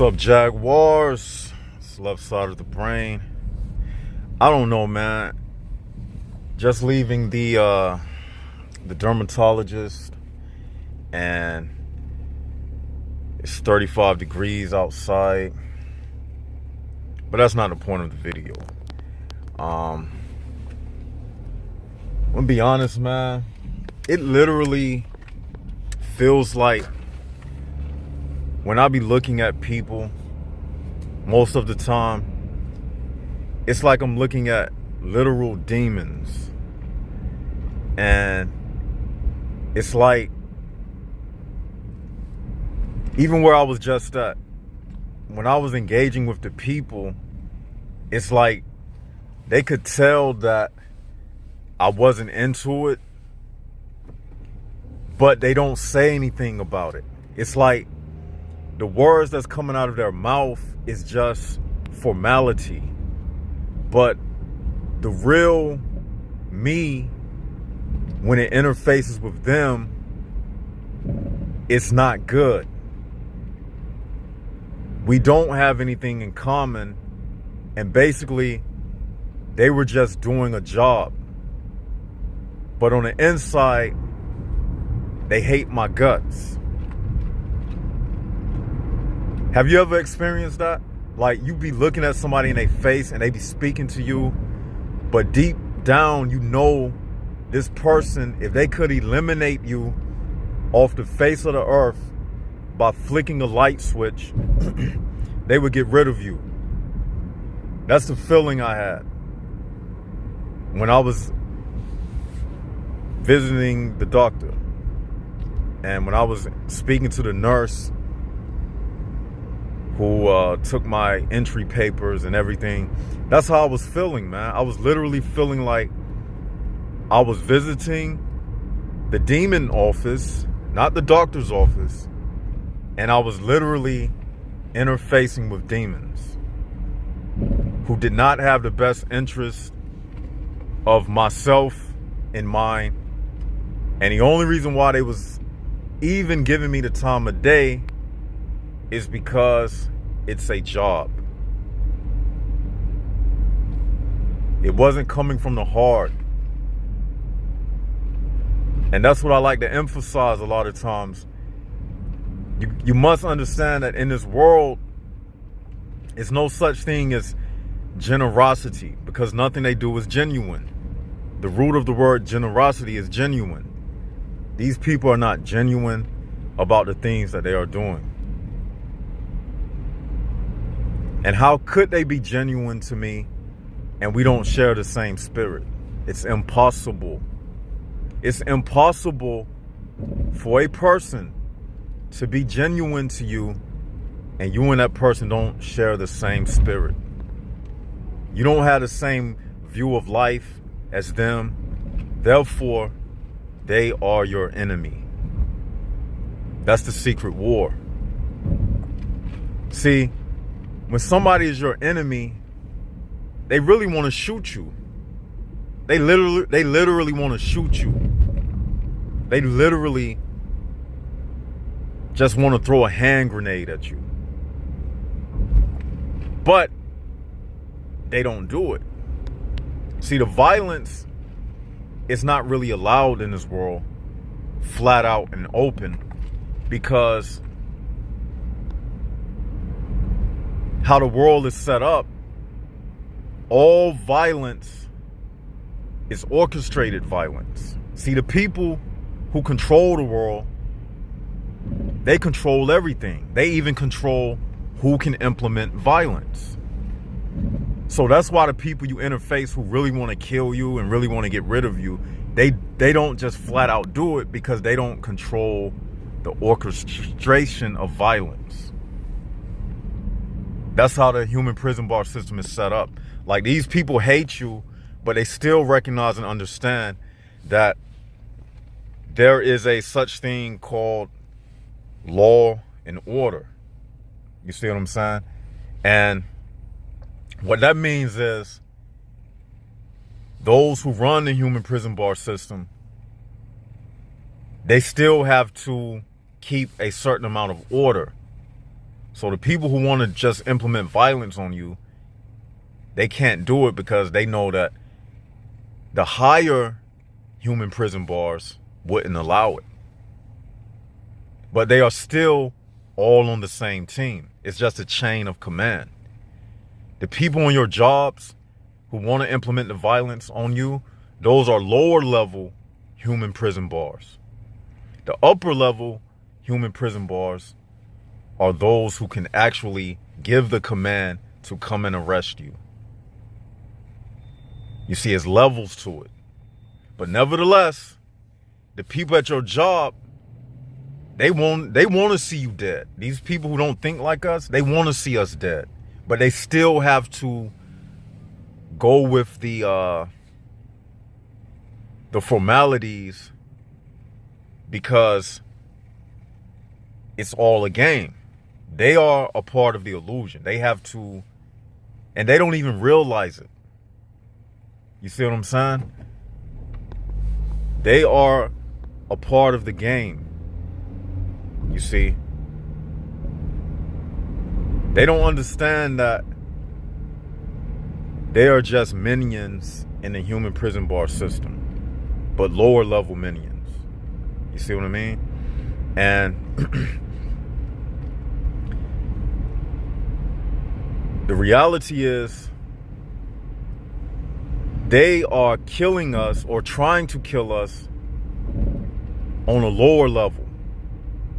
What's up, Jaguars? It's left side of the brain. I don't know, man. Just leaving the dermatologist, and it's 35 degrees outside. But that's not the point of the video. I'm gonna be honest, man. It literally feels like when I be looking at people, most of the time, it's like I'm looking at literal demons. And it's like, even where I was just at, when I was engaging with the people, it's like they could tell that I wasn't into it, but they don't say anything about it. It's like the words that's coming out of their mouth is just formality. But the real me, when it interfaces with them, it's not good. We don't have anything in common. And basically, they were just doing a job. But on the inside, they hate my guts. Have you ever experienced that? Like, you be looking at somebody in their face and they be speaking to you, but deep down you know this person, if they could eliminate you off the face of the earth by flicking a light switch, they would get rid of you. That's the feeling I had when I was visiting the doctor, and when I was speaking to the nurse who took my entry papers and everything. That's how I was feeling, man. I was literally feeling like I was visiting the demon office, not the doctor's office, and I was literally interfacing with demons who did not have the best interest of myself in mind. And the only reason why they was even giving me the time of day is because it's a job. It wasn't coming from the heart. And that's what I like to emphasize a lot of times. You must understand that in this world, it's no such thing as generosity, because nothing they do is genuine. The root of the word generosity is genuine. These people are not genuine about the things that they are doing. And how could they be genuine to me and we don't share the same spirit? It's impossible. It's impossible for a person to be genuine to you and you and that person don't share the same spirit. You don't have the same view of life as them. Therefore, they are your enemy. That's the secret war. See, when somebody is your enemy, they really want to shoot you. They literally want to shoot you. They literally just want to throw a hand grenade at you. But they don't do it. See, the violence is not really allowed in this world, flat out and open, because how the world is set up, all violence is orchestrated violence. See, the people who control the world, they control everything. They even control who can implement violence. So that's why the people you interface who really want to kill you and really want to get rid of you, they don't just flat out do it, because they don't control the orchestration of violence. That's how the human prison bar system is set up. Like, these people hate you, but they still recognize and understand that there is a such thing called law and order. You see what I'm saying? And what that means is those who run the human prison bar system, they still have to keep a certain amount of order. So the people who want to just implement violence on you, they can't do it because they know that the higher human prison bars wouldn't allow it. But they are still all on the same team. It's just a chain of command. The people on your jobs who want to implement the violence on you, those are lower level human prison bars. The upper level human prison bars are those who can actually give the command to come and arrest you. You see, it's levels to it. But nevertheless, the people at your job, they want to see you dead. These people who don't think like us, they want to see us dead. But they still have to go with the formalities because it's all a game. They are a part of the illusion. They have to, and they don't even realize it. You see what I'm saying? They are a part of the game. You see? They don't understand that they are just minions in the human prison bar system, but lower level minions. You see what I mean? And the reality is they are killing us or trying to kill us on a lower level.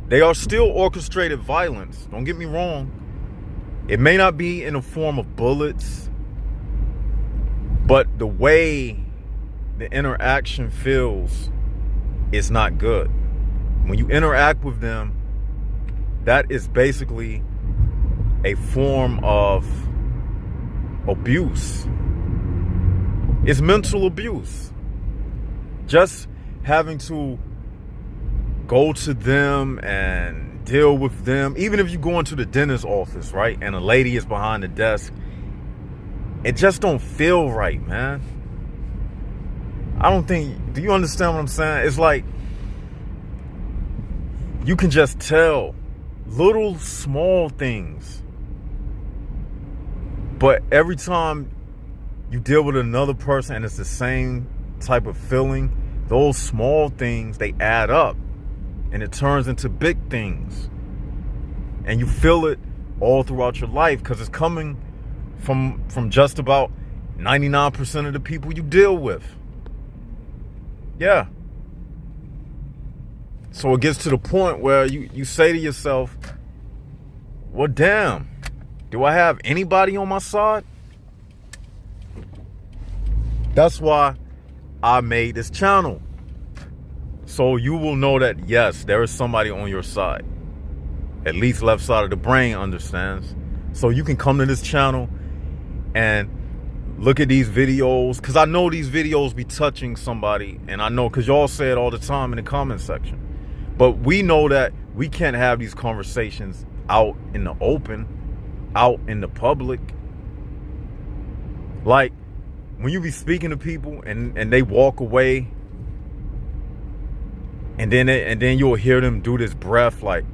They are still orchestrated violence. Don't get me wrong. It may not be in the form of bullets, but the way the interaction feels is not good. When you interact with them, that is basically a form of abuse. It's mental abuse. Just having to go to them and deal with them, even if you go into the dentist's office, right, and a lady is behind the desk, it just don't feel right, man. I don't think, do you understand what I'm saying? It's like you can just tell little small things, but every time you deal with another person and it's the same type of feeling, those small things, they add up and it turns into big things. And you feel it all throughout your life because it's coming from just about 99% of the people you deal with. Yeah. So it gets to the point where you say to yourself, well, damn, do I have anybody on my side? That's why I made this channel. So you will know that, yes, there is somebody on your side. At least left side of the brain understands. So you can come to this channel and look at these videos, because I know these videos be touching somebody, and I know because y'all say it all the time in the comment section. But we know that we can't have these conversations out in the open, out in the public. Like when you be speaking to people and they walk away, and then you'll hear them do this breath, like,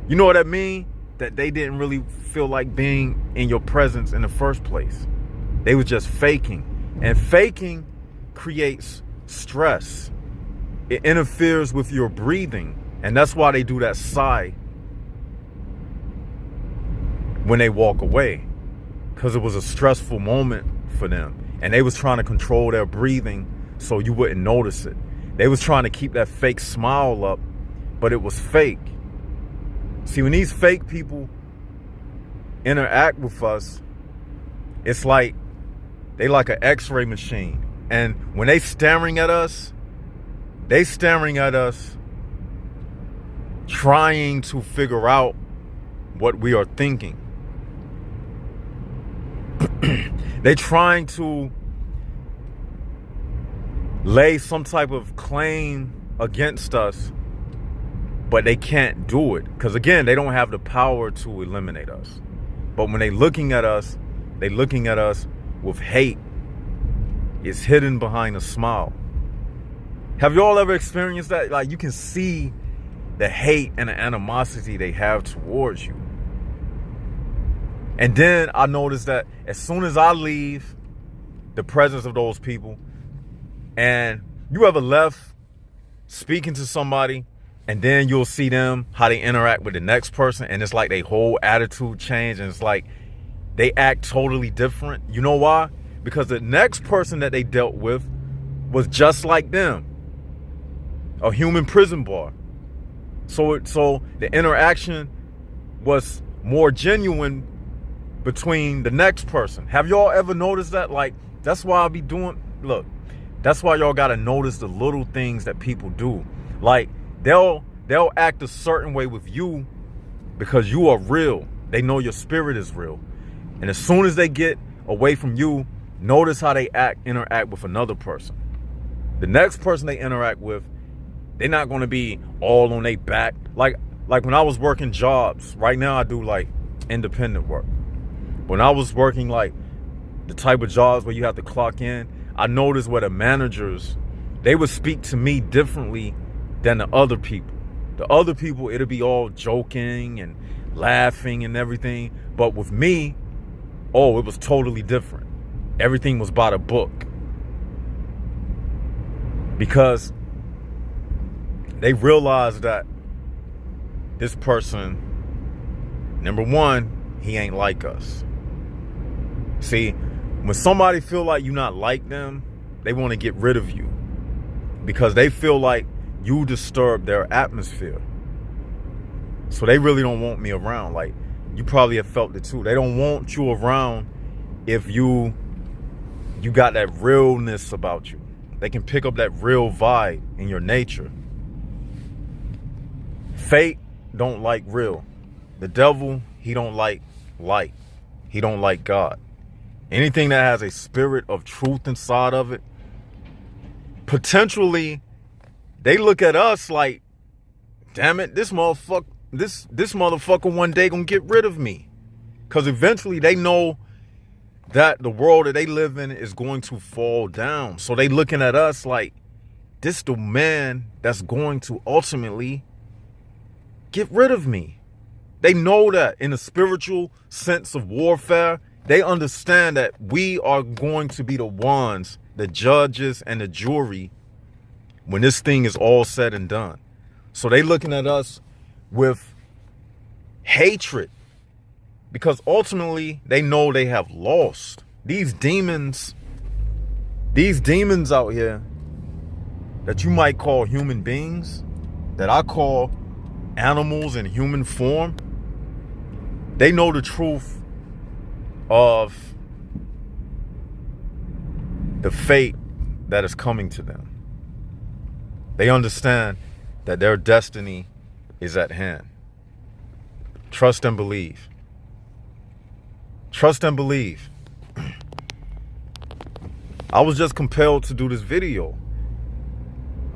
you know what I mean? That they didn't really feel like being in your presence in the first place. They was just faking. And faking creates stress. It interferes with your breathing. And that's why they do that sigh when they walk away. Because it was a stressful moment for them. And they was trying to control their breathing so you wouldn't notice it. They was trying to keep that fake smile up, but it was fake. See, when these fake people interact with us, it's like they like an x-ray machine. And when they staring at us trying to figure out what we are thinking. They trying to lay some type of claim against us, but they can't do it because, again, they don't have the power to eliminate us. But when they looking at us with hate. It's hidden behind a smile. Have y'all ever experienced that? Like, you can see the hate and the animosity they have towards you. And then I noticed that as soon as I leave the presence of those people, and you ever left speaking to somebody, and then you'll see them, how they interact with the next person, and it's like their whole attitude change, and it's like they act totally different. You know why? Because the next person that they dealt with was just like them, a human prison bar. So the interaction was more genuine between the next person. Have y'all ever noticed that? Like, that's why I be doing, look, that's why y'all gotta notice the little things that people do. Like, they'll act a certain way with you because you are real. They know your spirit is real. And as soon as they get away from you, notice how they interact with another person. The next person they interact with, they're not gonna be all on their back. Like when I was working jobs, right now I do like independent work. When I was working like the type of jobs where you have to clock in, I noticed where the managers, they would speak to me differently than the other people. The other people, it'll be all joking and laughing and everything. But with me, oh, it was totally different. Everything was by the book. Because they realized that this person, number one, he ain't like us. See, when somebody feel like you're not like them, they want to get rid of you because they feel like you disturb their atmosphere. So they really don't want me around. Like, you probably have felt it too. They don't want you around if you got that realness about you. They can pick up that real vibe in your nature. Fate don't like real. The devil, he don't like light. He don't like God. Anything that has a spirit of truth inside of it, potentially, they look at us like, damn it, this motherfucker one day gonna get rid of me. Because eventually they know that the world that they live in is going to fall down. So they looking at us like, this the man that's going to ultimately get rid of me. They know that in a spiritual sense of warfare, they understand that we are going to be the ones, the judges and the jury, when this thing is all said and done. So they looking at us with hatred because ultimately they know they have lost. These demons out here that you might call human beings, that I call animals in human form, they know the truth of the fate that is coming to them. They understand that their destiny is at hand. Trust and believe. Trust and believe. I was just compelled to do this video.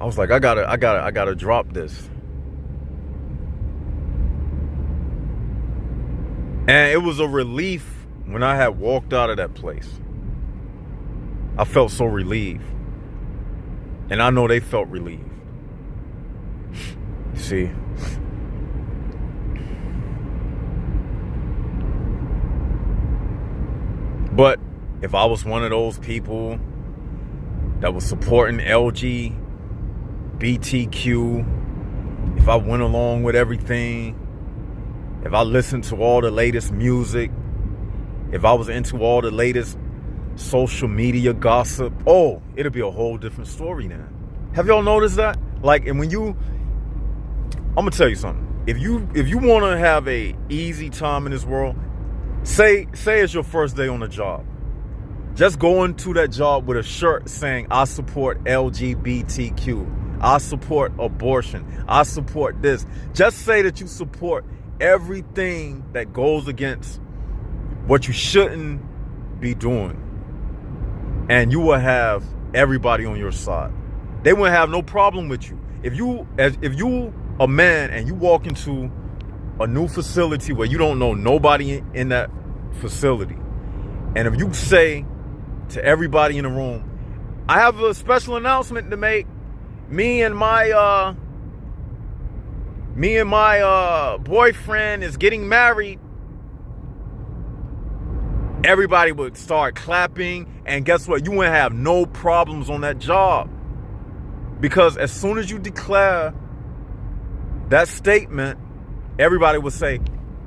I was like, I gotta drop this. And it was a relief when I had walked out of that place. I felt so relieved. And I know they felt relieved. See? But if I was one of those people that was supporting LGBTQ, if I went along with everything, if I listened to all the latest music, if I was into all the latest social media gossip, oh, it'll be a whole different story now. Have y'all noticed that? Like, and when you, I'm gonna tell you something. If you want to have a easy time in this world, say it's your first day on the job. Just go into that job with a shirt saying, I support LGBTQ. I support abortion. I support this. Just say that you support everything that goes against what you shouldn't be doing. And you will have everybody on your side. They won't have no problem with you. If you a man and you walk into a new facility where you don't know nobody in that facility, and if you say to everybody in the room, I have a special announcement to make. Me and my me and my boyfriend is getting married, everybody would start clapping, and guess what? You wouldn't have no problems on that job. Because as soon as you declare that statement, everybody would say,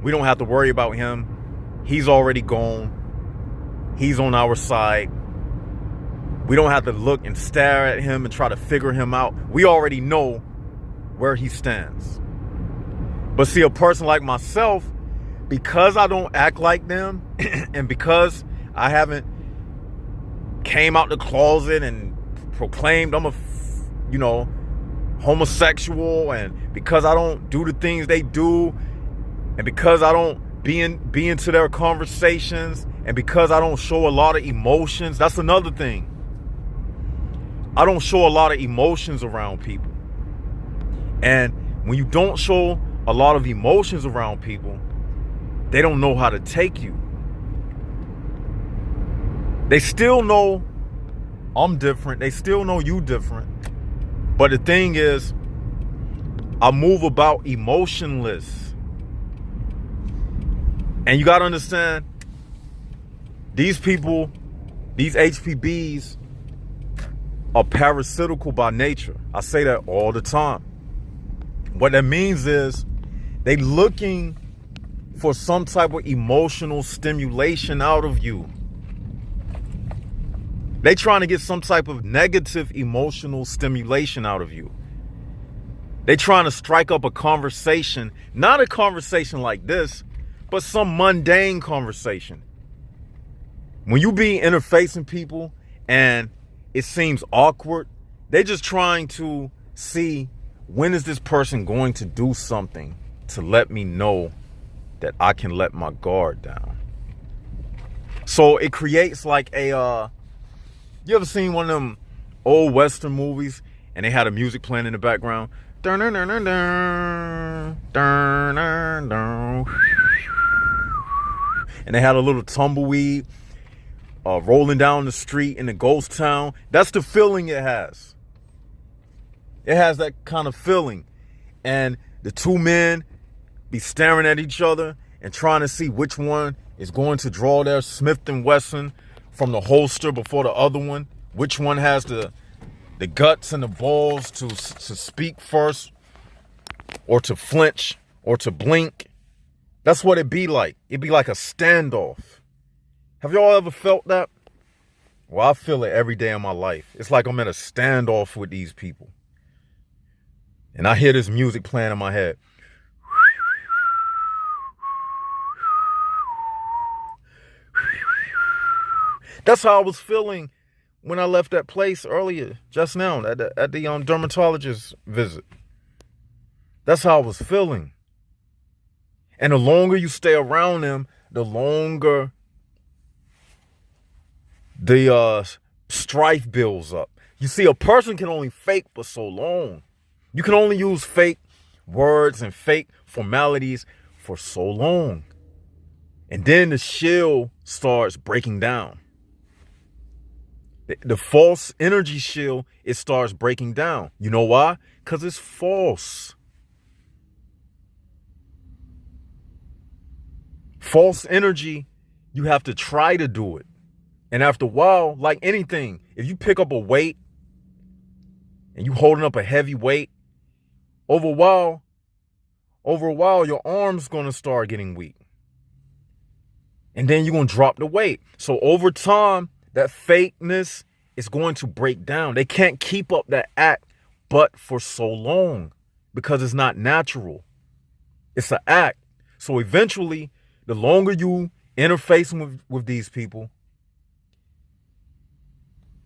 we don't have to worry about him. He's already gone. He's on our side. We don't have to look and stare at him and try to figure him out. We already know where he stands. But see, a person like myself, because I don't act like them and because I haven't came out the closet and proclaimed I'm a, homosexual, and because I don't do the things they do, and because I don't be into their conversations, and because I don't show a lot of emotions, that's another thing. I don't show a lot of emotions around people. And when you don't show a lot of emotions around people, they don't know how to take you. They still know I'm different. They still know you different. But the thing is, I move about emotionless. And you got to understand, these people, these HPBs are parasitical by nature. I say that all the time. What that means is they looking for some type of emotional stimulation out of you. They trying to get some type of negative emotional stimulation out of you. They trying to strike up a conversation, not a conversation like this, but some mundane conversation. When you be interfacing people and it seems awkward, they're just trying to see, when is this person going to do something to let me know that I can let my guard down. So it creates like a, you ever seen one of them old Western movies and they had a music playing in the background? And they had a little tumbleweed rolling down the street in the ghost town. That's the feeling it has. It has that kind of feeling. And the two men be staring at each other and trying to see which one is going to draw their Smith & Wesson from the holster before the other one. Which one has the guts and the balls to speak first, or to flinch, or to blink. That's what it be like. It'd be like a standoff. Have y'all ever felt that? Well, I feel it every day of my life. It's like I'm in a standoff with these people. And I hear this music playing in my head. That's how I was feeling when I left that place earlier, just now, at the dermatologist visit. That's how I was feeling. And the longer you stay around them, the longer the strife builds up. You see, a person can only fake for so long. You can only use fake words and fake formalities for so long. And then the shield starts breaking down. The false energy shield, it starts breaking down. You know why? Because it's false. False energy, you have to try to do it. And after a while, like anything, if you pick up a weight and you holding up a heavy weight, over a while, your arm's going to start getting weak. And then you're going to drop the weight. So over time, that fakeness is going to break down. They can't keep up that act but for so long because it's not natural. It's an act. So eventually, the longer you interface with these people,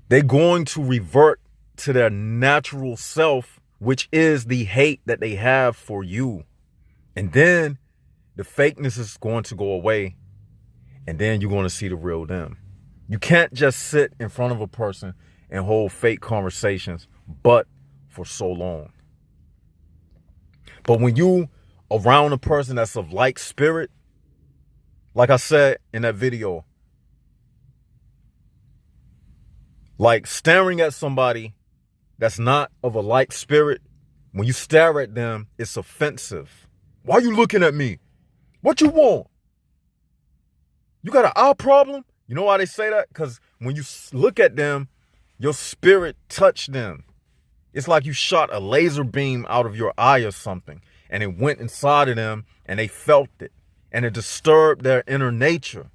they're going to revert to their natural self, which is the hate that they have for you. And then the fakeness is going to go away. And then you're going to see the real them. You can't just sit in front of a person and hold fake conversations, but for so long. But when you around a person that's of like spirit, like I said in that video, like staring at somebody that's not of a like spirit When you stare at them, it's offensive. Why you looking at me? What you want? You got an eye problem? You know why they say that? Because when you look at them, your spirit touched them. It's like you shot a laser beam out of your eye or something, and it went inside of them, and they felt it, and it disturbed their inner nature.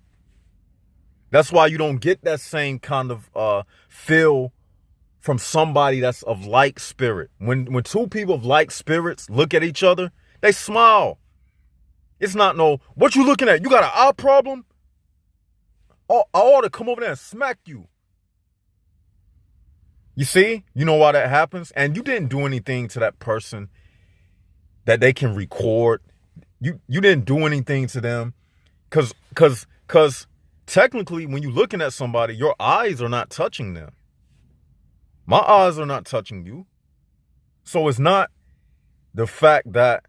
That's why you don't get that same kind of feel from somebody that's of like spirit. When two people of like spirits look at each other, they smile. It's not no, what you looking at? You got an eye problem? Oh, I ought to come over there and smack you. You see? You know why that happens? And you didn't do anything to that person that they can record. You didn't do anything to them. Cause technically when you're looking at somebody, your eyes are not touching them. My eyes are not touching you. So it's not the fact that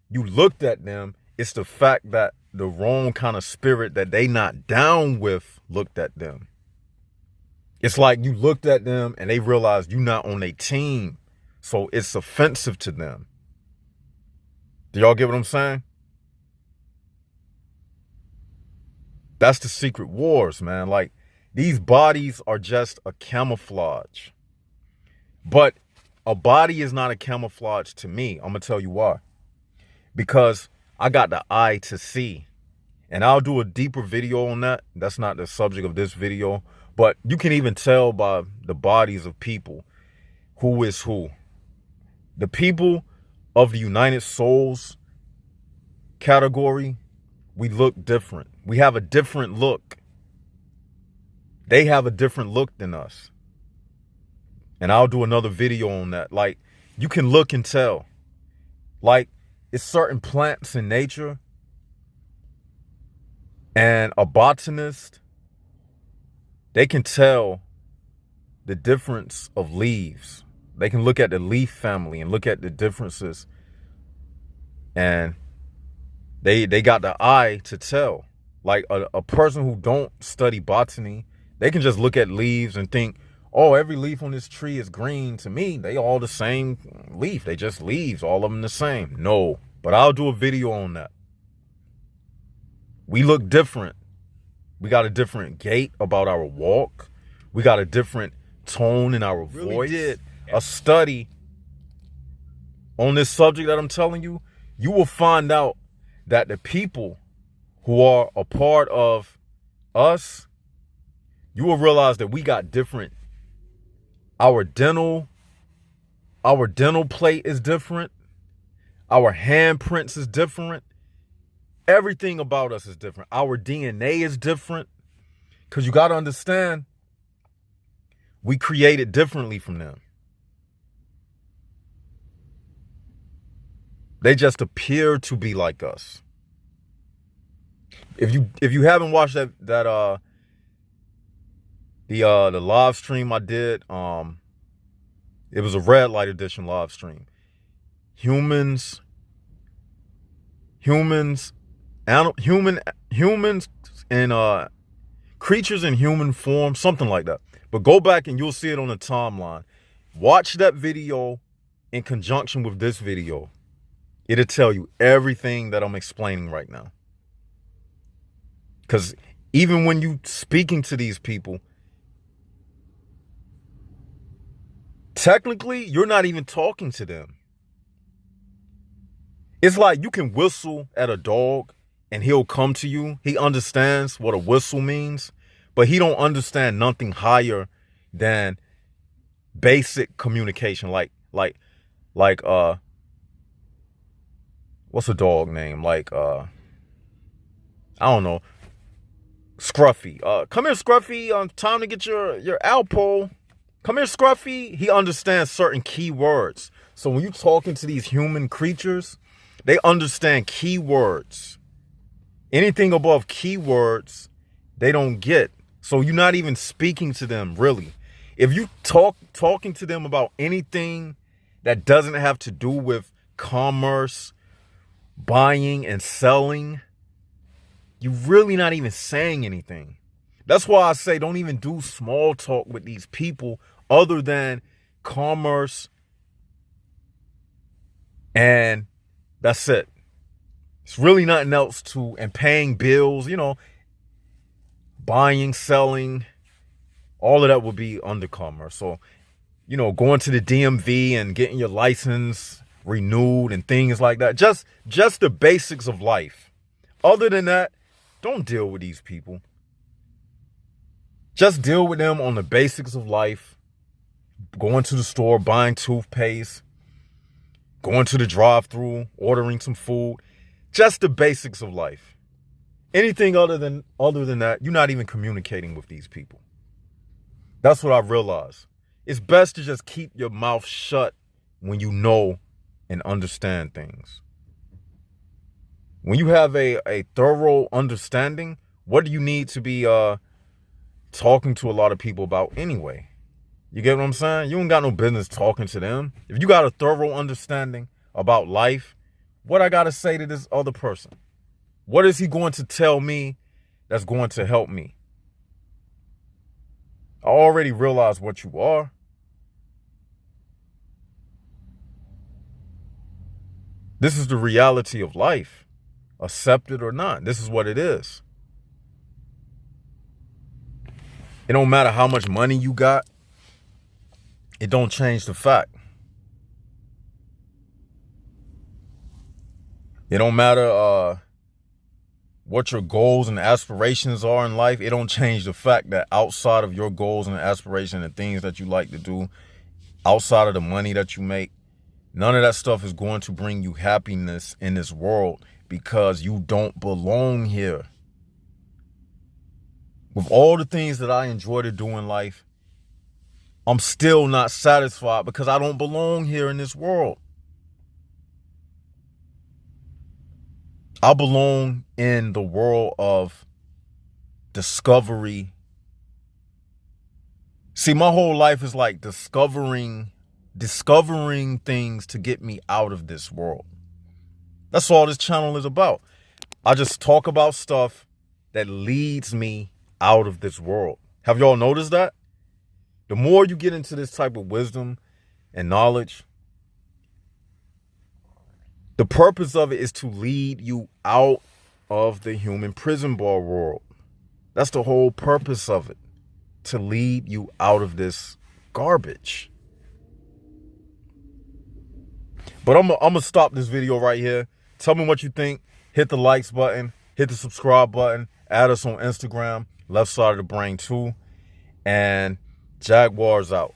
you looked at them. It's the fact that the wrong kind of spirit that they not down with looked at them. It's like you looked at them and they realized you're not on their team. So it's offensive to them. Do y'all get what I'm saying? That's the secret wars, man. Like, these bodies are just a camouflage. But a body is not a camouflage to me. I'm going to tell you why. Because I got the eye to see. And I'll do a deeper video on that. That's not the subject of this video. But you can even tell by the bodies of people who is who. The people of the United Souls category, we look different. We have a different look. They have a different look than us. And I'll do another video on that. Like, you can look and tell. Like, it's certain plants in nature. And a botanist, they can tell the difference of leaves. They can look at the leaf family and look at the differences. And they got the eye to tell. Like a person who don't study botany, they can just look at leaves and think, oh, every leaf on this tree is green. To me, they all the same leaf. They just leaves, all of them the same. No, but I'll do a video on that. We look different. We got a different gait about our walk. We got a different tone in our voice. Did a study on this subject that I'm telling you, you will find out that the people who are a part of us, you will realize that we got different. Our dental plate is different. Our handprints is different. Everything about us is different. Our DNA is different. Because you got to understand, we created differently from them. They just appear to be like us. If you haven't watched the live stream I did, it was a red light edition live stream. Humans and creatures in human form, something like that. But go back and you'll see it on the timeline. Watch that video in conjunction with this video. It'll tell you everything that I'm explaining right now. Because even when you speaking to these people, technically, you're not even talking to them. It's like you can whistle at a dog and he'll come to you. He understands what a whistle means, but he don't understand nothing higher than basic communication. Like what's a dog name? Like, I don't know. Scruffy. Come here, Scruffy. Time to get your Alpo. Come here, Scruffy. He understands certain key words. So when you're talking to these human creatures, they understand key words. Anything above keywords, they don't get. So you're not even speaking to them, really. If you talking to them about anything that doesn't have to do with commerce, buying and selling, you're really not even saying anything. That's why I say don't even do small talk with these people other than commerce And that's it. It's really nothing else to, and paying bills, buying, selling, all of that would be under commerce. So, going to the DMV and getting your license renewed and things like that. Just the basics of life. Other than that, don't deal with these people. Just deal with them on the basics of life. Going to the store, buying toothpaste, going to the drive-thru, ordering some food. Just the basics of life. Anything other than that, you're not even communicating with these people. That's what I realized. It's best to just keep your mouth shut when you know and understand things. When you have a thorough understanding, what do you need to be talking to a lot of people about anyway? You get what I'm saying? You ain't got no business talking to them. If you got a thorough understanding about life, what I got to say to this other person? What is he going to tell me that's going to help me? I already realize what you are. This is the reality of life. Accept it or not. This is what it is. It don't matter how much money you got. It don't change the fact. It don't matter what your goals and aspirations are in life. It don't change the fact that outside of your goals and aspirations and things that you like to do, outside of the money that you make, none of that stuff is going to bring you happiness in this world because you don't belong here. With all the things that I enjoy to do in life, I'm still not satisfied because I don't belong here in this world. I belong in the world of discovery. See, my whole life is like discovering things to get me out of this world. That's all this channel is about. I just talk about stuff that leads me out of this world. Have y'all noticed that? The more you get into this type of wisdom and knowledge, the purpose of it is to lead you out of the human prison bar world. That's the whole purpose of it. To lead you out of this garbage. But I'm going to stop this video right here. Tell me what you think. Hit the likes button. Hit the subscribe button. Add us on Instagram. Left Side of the Brain 2. And Jaguars out.